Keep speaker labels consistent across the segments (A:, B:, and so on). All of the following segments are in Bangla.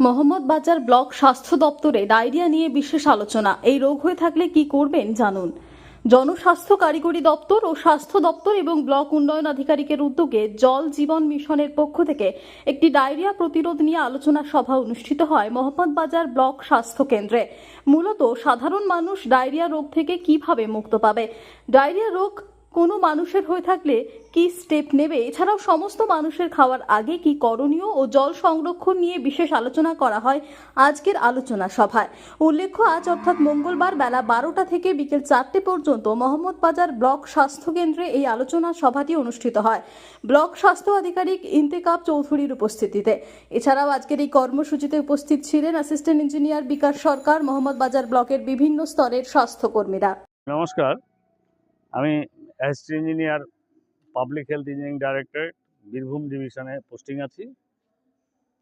A: মোহাম্মদবাজার ব্লক স্বাস্থ্য দপ্তরে ডায়রিয়া নিয়ে বিশেষ আলোচনা। এই রোগ হয়ে থাকলে কি করবেন জানুন। জনস্বাস্থ্য কারিগরি দপ্তর ও স্বাস্থ্য দপ্তর এবং ব্লক উন্নয়ন আধিকারিকের উদ্যোগে জল জীবন মিশনের পক্ষ থেকে একটি ডায়রিয়া প্রতিরোধ নিয়ে আলোচনা সভা অনুষ্ঠিত হয় মোহাম্মদবাজার ব্লক স্বাস্থ্য কেন্দ্রে। মূলত সাধারণ মানুষ ডায়রিয়া রোগ থেকে কিভাবে মুক্ত পাবে, ডায়রিয়া রোগ কোনো মানুষের হয়ে থাকলে কি স্টেপ নেবে, এছাড়াও সমস্ত মানুষের খাওয়ার আগে কি করণীয় ও জল সংরক্ষণ নিয়ে বিশেষ আলোচনা করা হয় আজকের আলোচনা সভায়। উল্লেখ্য, আজ অর্থাৎ মঙ্গলবার বেলা 12টা থেকে বিকেল 4টে পর্যন্ত মোহাম্মদবাজার ব্লক স্বাস্থ্য কেন্দ্রে এই আলোচনা সভাটি অনুষ্ঠিত হয় ব্লক স্বাস্থ্য আধিকারিক ইন্তেকাব চৌধুরীর উপস্থিতিতে। এছাড়াও আজকের এই কর্মসূচিতে উপস্থিত ছিলেন অ্যাসিস্ট্যান্ট ইঞ্জিনিয়ার বিকাশ সরকার, মোহাম্মদবাজার ব্লকের বিভিন্ন স্তরের স্বাস্থ্যকর্মীরা।
B: নমস্কার, আমি assistant engineer, public health engineering director, Birbhum ডিভিশনে পোস্টিং আছি।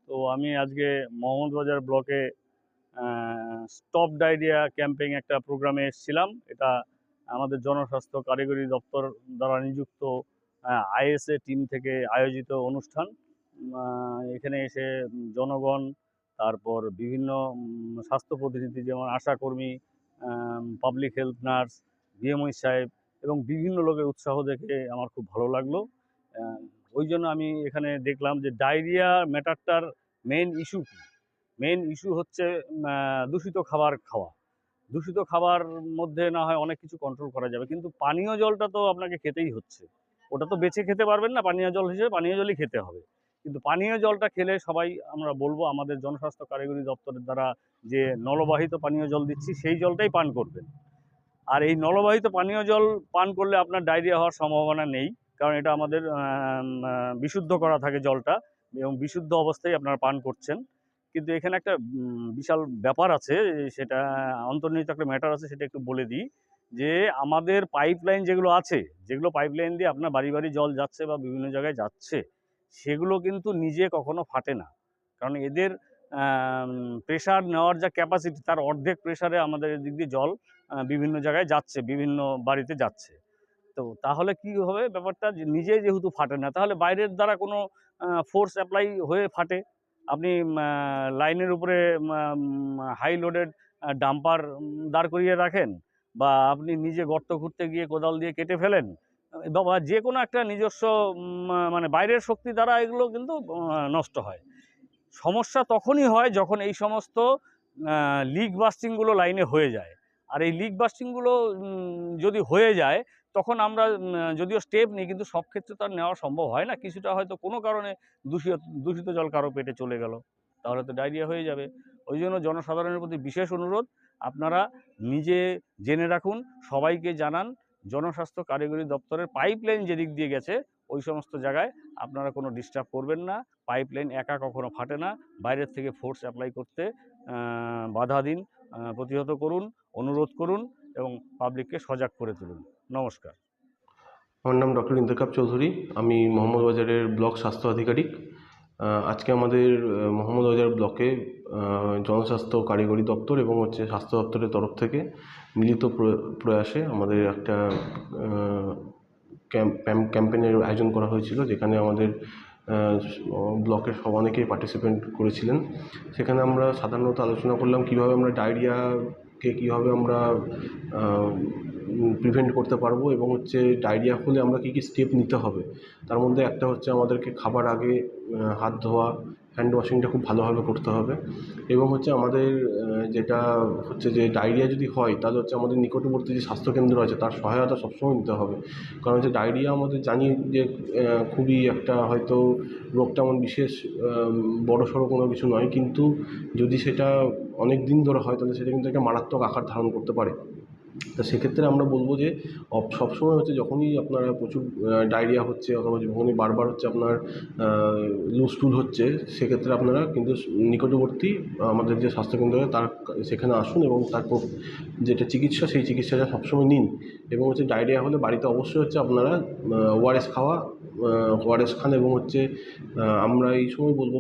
B: তো আমি আজকে মোহাম্মদবাজার ব্লকে স্টপ ডায়রিয়া ক্যাম্পেইন একটা প্রোগ্রামে এসেছিলাম। এটা আমাদের জনস্বাস্থ্য কারিগরি দপ্তর দ্বারা নিযুক্ত আইএসএ টিম থেকে আয়োজিত অনুষ্ঠান। এখানে এসে জনগণ, তারপর বিভিন্ন স্বাস্থ্য প্রতিনিধি যেমন আশাকর্মী, পাবলিক হেলথ নার্স, বিএমওই সাহেব এবং বিভিন্ন লোকের উৎসাহ দেখে আমার খুব ভালো লাগলো। ওই জন্য আমি এখানে দেখলাম যে ডায়রিয়া ম্যাটারটার মেন ইস্যু কী। মেন ইস্যু হচ্ছে দূষিত খাবার খাওয়া। দূষিত খাবার মধ্যে না হয় অনেক কিছু কন্ট্রোল করা যাবে, কিন্তু পানীয় জলটা তো আপনাকে খেতেই হচ্ছে। ওটা তো বেছে খেতে পারবেন না, পানীয় জল হিসেবে পানীয় জলই খেতে হবে। কিন্তু পানীয় জলটা খেলে সবাই আমরা বলবো আমাদের জনস্বাস্থ্য কারিগরি দপ্তরের দ্বারা যে নলবাহিত পানীয় জল দিচ্ছি সেই জলটাই পান করবেন। আর এই নলবাহিত পানীয় জল পান করলে আপনার ডায়রিয়া হওয়ার সম্ভাবনা নেই, কারণ এটা আমাদের বিশুদ্ধ করা থাকে জলটা, এবং বিশুদ্ধ অবস্থায় আপনারা পান করছেন। কিন্তু এখানে একটা বিশাল ব্যাপার আছে, সেটা অন্তর্নিহিত একটা ম্যাটার আছে, সেটা একটু বলে দিই। যে আমাদের পাইপলাইন যেগুলো আছে, যেগুলো পাইপলাইন দিয়ে আপনার বাড়ি বাড়ি জল যাচ্ছে বা বিভিন্ন জায়গায় যাচ্ছে, সেগুলো কিন্তু নিজে কখনো ফাটে না। কারণ এদের প্রেশার নেওয়ার যা ক্যাপাসিটি, তার অর্ধেক প্রেশারে আমাদের এদিক দিয়ে জল বিভিন্ন জায়গায় যাচ্ছে, বিভিন্ন বাড়িতে যাচ্ছে। তো তাহলে কি হবে ব্যাপারটা, যে নিজে যেহেতু ফাটে না, তাহলে বাইরের দ্বারা কোনো ফোর্স অ্যাপ্লাই হয়ে ফাটে। আপনি লাইনের উপরে হাই লোডেড ডাম্পার দাঁড় করিয়ে রাখেন, বা আপনি নিজে গর্ত খুঁড়তে গিয়ে কোদাল দিয়ে কেটে ফেলেন, বা যে কোনো একটা নিজস্ব মানে বাইরের শক্তি দ্বারা এগুলো কিন্তু নষ্ট হয়। সমস্যা তখনই হয় যখন এই সমস্ত লিক বাস্টিংগুলো লাইনে হয়ে যায়। আর এই লিক বাস্টিংগুলো যদি হয়ে যায়, তখন আমরা যদিও স্টেপ নিই, কিন্তু সব ক্ষেত্রে তো আর নেওয়া সম্ভব হয় না। কিছুটা হয়তো কোনো কারণে দূষিত জল কারো পেটে চলে গেল, তাহলে তো ডায়রিয়া হয়ে যাবে। ওই জন্য জনসাধারণের প্রতি বিশেষ অনুরোধ, আপনারা নিজে জেনে রাখুন, সবাইকে জানান। জনস্বাস্থ্য কারিগরি দপ্তরের পাইপলাইন যেদিক দিয়ে গেছে, ওই সমস্ত জায়গায় আপনারা কোনো ডিস্টার্ব করবেন না। পাইপলাইন একা কখনো ফাটে না। বাইরের থেকে ফোর্স অ্যাপ্লাই করতে বাধা দিন, প্রতিহত করুন, অনুরোধ করুন এবং পাবলিককে সজাগ করে তুলুন। নমস্কার।
C: আমার নাম ডক্টর ইন্তেকাব চৌধুরী, আমি মোহাম্মদবাজারের ব্লক স্বাস্থ্য আধিকারিক। আজকে আমাদের মোহাম্মদবাজার ব্লকে জনস্বাস্থ্য কারিগরি দপ্তর এবং স্বাস্থ্য দপ্তরের তরফ থেকে মিলিত প্রয়াসে আমাদের একটা ক্যাম্পেইনের আয়োজন করা হয়েছিল, যেখানে আমাদের ব্লকের অনেকেই পার্টিসিপেন্ট করেছিলেন। সেখানে আমরা সাধারণত আলোচনা করলাম কীভাবে আমরা ডায়রিয়াকে কীভাবে আমরা প্রিভেন্ট করতে পারবো, এবং ডায়রিয়া হলে আমরা কী কী স্টেপ নিতে হবে। তার মধ্যে একটা হচ্ছে আমাদেরকে খাবার আগে হাত ধোয়া, হ্যান্ড ওয়াশিংটা খুব ভালোভাবে করতে হবে। এবং আমাদের যেটা যে ডায়রিয়া যদি হয়, তাহলে আমাদের নিকটবর্তী যে স্বাস্থ্যকেন্দ্র আছে তার সহায়তা সবসময় নিতে হবে। কারণ ডায়রিয়া আমাদের জানি যে খুবই একটা হয়তো রোগটা এমন বিশেষ বড়সড় কোনো কিছু নয়, কিন্তু যদি সেটা অনেক দিন ধরে হয়, তাহলে সেটা কিন্তু একটা মারাত্মক আকার ধারণ করতে পারে। তো সেক্ষেত্রে আমরা বলবো যে সবসময় যখনই আপনারা প্রচুর ডায়রিয়া হচ্ছে, অথবা যখনই বারবার আপনার লুজ স্টুল হচ্ছে, সেক্ষেত্রে আপনারা কিন্তু নিকটবর্তী আমাদের যে স্বাস্থ্যকেন্দ্র তার সেখানে আসুন, এবং তারপর যেটা চিকিৎসা, সেই চিকিৎসাটা সবসময় নিন। এবং ডায়রিয়া হলে বাড়িতে অবশ্যই আপনারা ওআরএস খান। এবং আমরা এই সময় বলবো,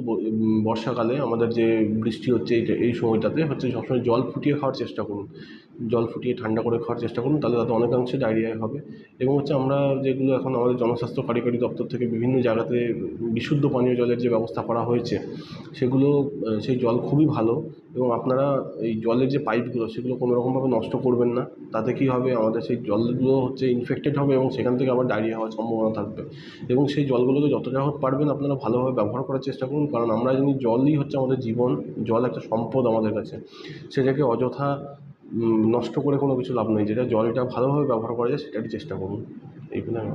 C: বর্ষাকালে আমাদের যে বৃষ্টি হচ্ছে এই সময়টাতে সবসময় জল ফুটিয়ে খাওয়ার চেষ্টা করুন। জল ফুটিয়ে ঠান্ডা করে খাওয়ার চেষ্টা করুন, তাহলে তাতে অনেকাংশে ডায়রিয়া হবে। এবং হচ্ছে আমরা যেগুলো এখন আমাদের জনস্বাস্থ্য কারিগরি দপ্তর থেকে বিভিন্ন জায়গাতে বিশুদ্ধ পানীয় জলের যে ব্যবস্থা করা হয়েছে, সেগুলো সেই জল খুবই ভালো। এবং আপনারা এই জলের যে পাইপগুলো সেগুলো কোনো রকমভাবে নষ্ট করবেন না। তাতে কী হবে, আমাদের সেই জলগুলো হচ্ছে ইনফেক্টেড হবে এবং সেখান থেকে আবার ডায়রিয়া হওয়ার সম্ভাবনা থাকবে। এবং সেই জলগুলোকে যতটা পারবেন আপনারা ভালোভাবে ব্যবহার করার চেষ্টা করুন, কারণ আমরা জানি জলই হচ্ছে আমাদের জীবন, জল একটা সম্পদ আমাদের কাছে। সেটাকে অযথা নষ্ট করে কোনো কিছু লাভ নেই। যেটা জলটা ভালোভাবে ব্যবহার করা যায় সেটারই চেষ্টা করুন। এইগুলো আমি